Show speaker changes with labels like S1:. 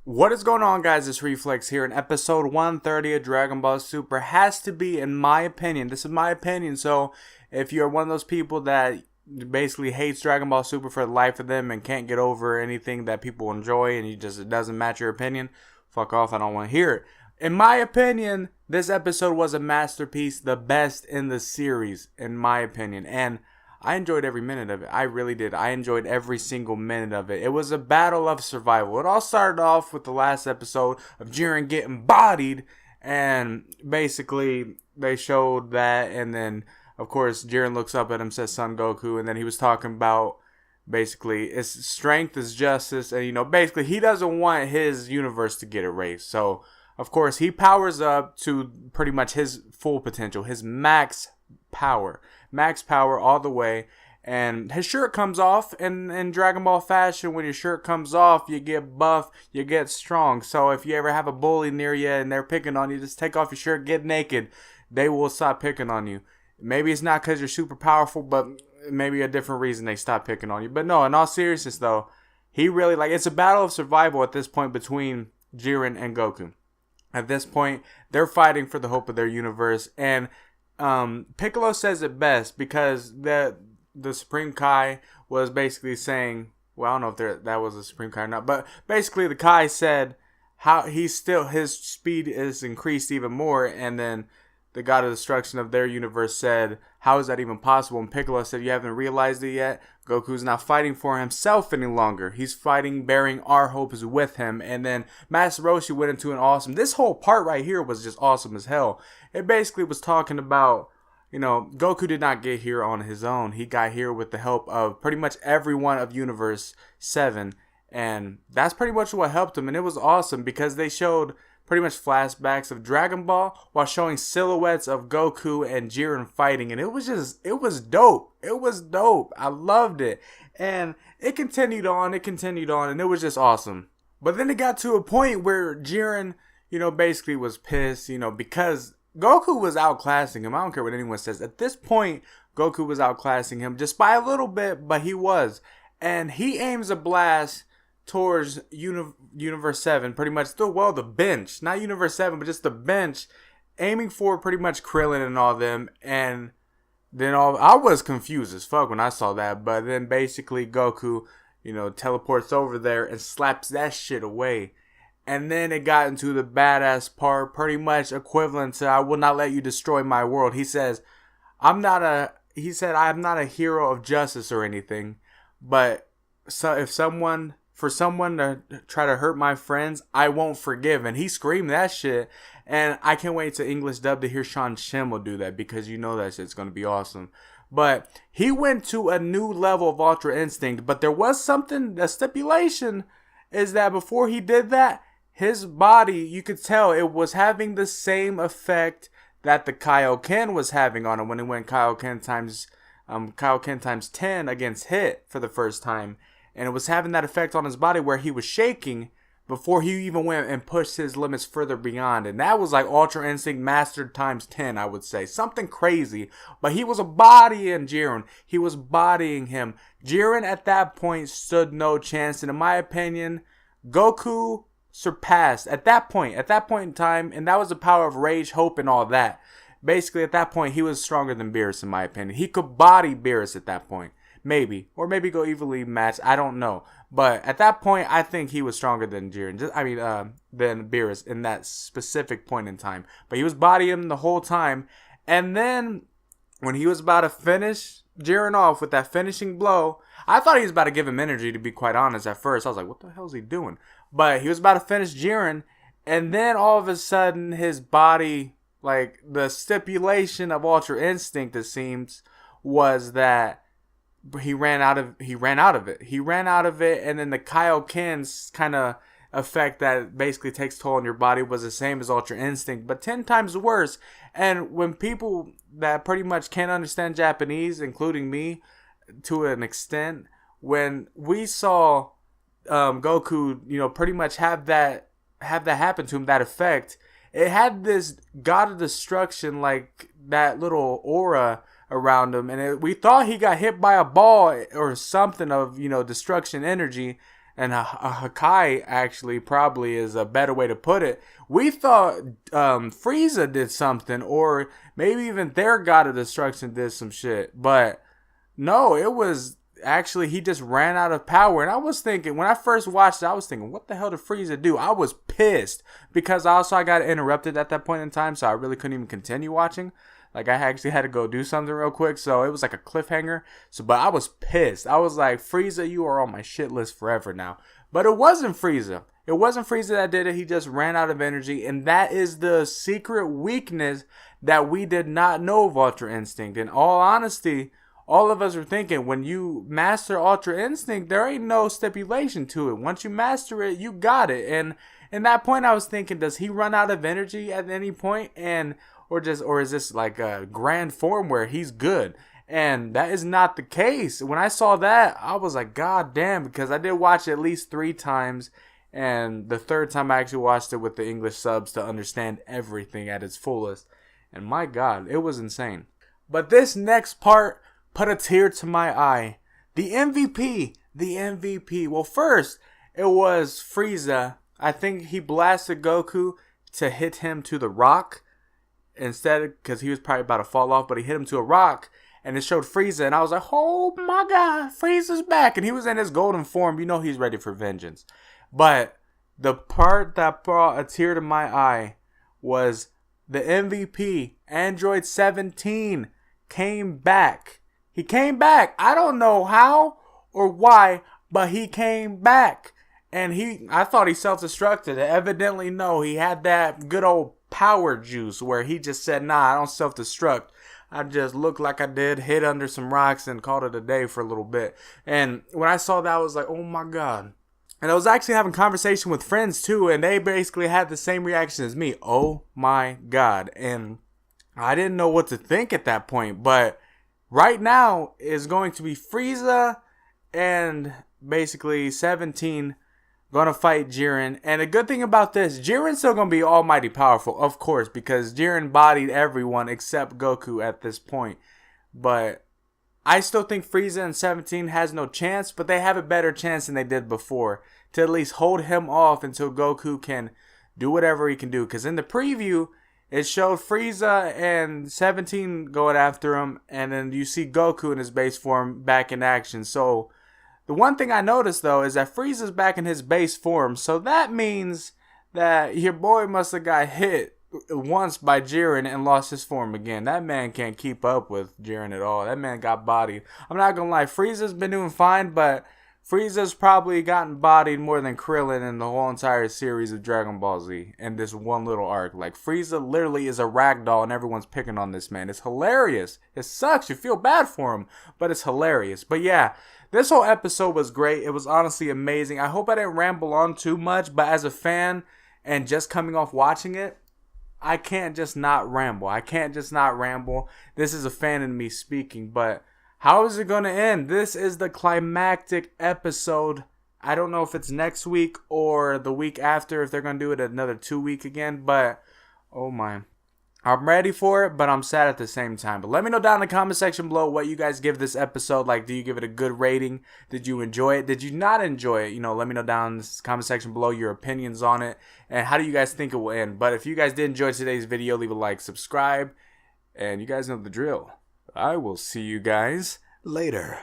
S1: What is going on, guys? It's Reflex here, and episode 130 of Dragon Ball Super has to be, in my opinion, this is my opinion, so if you're one of those people that basically hates Dragon Ball Super for the life of them and can't get over anything that people enjoy and it doesn't match your opinion, fuck off, I don't want to hear it. In my opinion, this episode was a masterpiece, the best in the series, in my opinion, and I enjoyed every minute of it. I really did. I enjoyed every single minute of it. It was a battle of survival. It all started off with the last episode of Jiren getting bodied, and basically they showed that, and then of course Jiren looks up at him, says Son Goku, and then he was talking about basically his strength is justice, and basically he doesn't want his universe to get erased. So of course he powers up to pretty much his full potential, his max power all the way, and his shirt comes off. In Dragon Ball fashion, when your shirt comes off, you get buff, you get strong. So if you ever have a bully near you and they're picking on you, just take off your shirt, get naked, they will stop picking on you. Maybe it's not because you're super powerful, but maybe a different reason they stop picking on you. But no, in all seriousness though, he really, it's a battle of survival at this point between Jiren and Goku. At this point, they're fighting for the hope of their universe, and Piccolo says it best, because the Supreme Kai was basically saying, well, I don't know if that was a Supreme Kai or not, but basically the Kai said how his speed is increased even more, and then the God of Destruction of their universe said, how is that even possible? And Piccolo said, you haven't realized it yet? Goku's not fighting for himself any longer. He's fighting, bearing our hopes with him. And then Master Roshi went into this whole part right here was just awesome as hell. It basically was talking about, Goku did not get here on his own. He got here with the help of pretty much everyone of Universe 7. And that's pretty much what helped him. And it was awesome because they showed pretty much flashbacks of Dragon Ball while showing silhouettes of Goku and Jiren fighting. And it was dope. It was dope. I loved it. And it continued on, and it was just awesome. But then it got to a point where Jiren, basically was pissed, because Goku was outclassing him. I don't care what anyone says. At this point, Goku was outclassing him just by a little bit, but he was. And he aims a blast towards Universe 7, pretty much the bench, not Universe 7, but just the bench, aiming for pretty much Krillin and all them. And then I was confused as fuck when I saw that, but then basically Goku, teleports over there and slaps that shit away. And then it got into the badass part, pretty much equivalent to, I will not let you destroy my world. He says, I'm not a hero of justice or anything, but so for someone to try to hurt my friends, I won't forgive. And he screamed that shit. And I can't wait to English dub to hear Sean Schimmel do that, because that shit's going to be awesome. But he went to a new level of Ultra Instinct. But there was the stipulation is that before he did that, his body, you could tell it was having the same effect that the Kaioken was having on him when he went Kaioken times 10 against Hit for the first time. And it was having that effect on his body where he was shaking before he even went and pushed his limits further beyond. And that was like Ultra Instinct mastered times 10, I would say. Something crazy. But he was bodying Jiren. He was bodying him. Jiren at that point stood no chance. And in my opinion, Goku surpassed at that point in time. And that was the power of rage, hope, and all that. Basically, at that point, he was stronger than Beerus, in my opinion. He could body Beerus at that point. Maybe. Or maybe go evenly matched. I don't know. But at that point, I think he was stronger than Jiren. Than Beerus in that specific point in time. But he was bodying him the whole time. And then, when he was about to finish Jiren off with that finishing blow, I thought he was about to give him energy, to be quite honest, at first. I was like, what the hell is he doing? But he was about to finish Jiren. And then, all of a sudden, his body, the stipulation of Ultra Instinct, it seems, was that he ran out of it, and then the Kaioken's kind of effect that basically takes toll on your body was the same as Ultra Instinct, but 10 times worse. And when people that pretty much can't understand Japanese, including me to an extent, when we saw Goku, pretty much have that happen to him, that effect, it had this God of Destruction, that little aura around him, and we thought he got hit by a ball or something of destruction energy, and a Hakai actually probably is a better way to put it. We thought Frieza did something, or maybe even their god of destruction did some shit. But no, it was actually he just ran out of power. And I was thinking, when I first watched it, I was thinking, what the hell did Frieza do? I was pissed because I got interrupted at that point in time, so I really couldn't even continue watching. Like, I actually had to go do something real quick, so it was like a cliffhanger. But I was pissed. I was like, Frieza, you are on my shit list forever now. But it wasn't Frieza. It wasn't Frieza that did it. He just ran out of energy, and that is the secret weakness that we did not know of Ultra Instinct. In all honesty, all of us are thinking, when you master Ultra Instinct, there ain't no stipulation to it. Once you master it, you got it. And in that point, I was thinking, does he run out of energy at any point? Or is this like a grand form where he's good? And that is not the case. When I saw that, I was like, God damn, because I did watch it at least 3 times. And the third time I actually watched it with the English subs to understand everything at its fullest. And my God, it was insane. But this next part put a tear to my eye. The MVP. The MVP. Well, first, it was Frieza. I think he blasted Goku to hit him to the rock. Instead, because he was probably about to fall off, but he hit him to a rock, and it showed Frieza, and I was like, oh my God, Frieza's back, and he was in his golden form. You know he's ready for vengeance. But the part that brought a tear to my eye was the MVP, Android 17, came back. He came back. I don't know how or why, but he came back. And I thought he self-destructed. Evidently, no. He had that good old power juice where he just said, nah, I don't self-destruct. I just looked like I did, hid under some rocks, and called it a day for a little bit. And when I saw that, I was like, oh my God. And I was actually having conversation with friends too, and they basically had the same reaction as me. Oh my God. And I didn't know what to think at that point. But right now is going to be Frieza and basically 17 gonna fight Jiren. And the good thing about this, Jiren's still gonna be almighty powerful, of course, because Jiren bodied everyone except Goku at this point. But I still think Frieza and 17 has no chance, but they have a better chance than they did before to at least hold him off until Goku can do whatever he can do. Because in the preview, it showed Frieza and 17 going after him, and then you see Goku in his base form back in action. So the one thing I noticed, though, is that Frieza's back in his base form. So that means that your boy must have got hit once by Jiren and lost his form again. That man can't keep up with Jiren at all. That man got bodied. I'm not going to lie. Frieza's been doing fine, but Frieza's probably gotten bodied more than Krillin in the whole entire series of Dragon Ball Z in this one little arc. Like, Frieza literally is a ragdoll and everyone's picking on this man. It's hilarious. It sucks. You feel bad for him, but it's hilarious. But yeah, this whole episode was great. It was honestly amazing. I hope I didn't ramble on too much, but as a fan and just coming off watching it, I can't just not ramble. This is a fan in me speaking, but how is it going to end? This is the climactic episode. I don't know if it's next week or the week after, if they're going to do it another 2 week again, but oh my. I'm ready for it, but I'm sad at the same time. But let me know down in the comment section below what you guys give this episode. Like, do you give it a good rating? Did you enjoy it? Did you not enjoy it? You know, let me know down in the comment section below your opinions on it. And how do you guys think it will end? But if you guys did enjoy today's video, leave a like, subscribe. And you guys know the drill. I will see you guys later.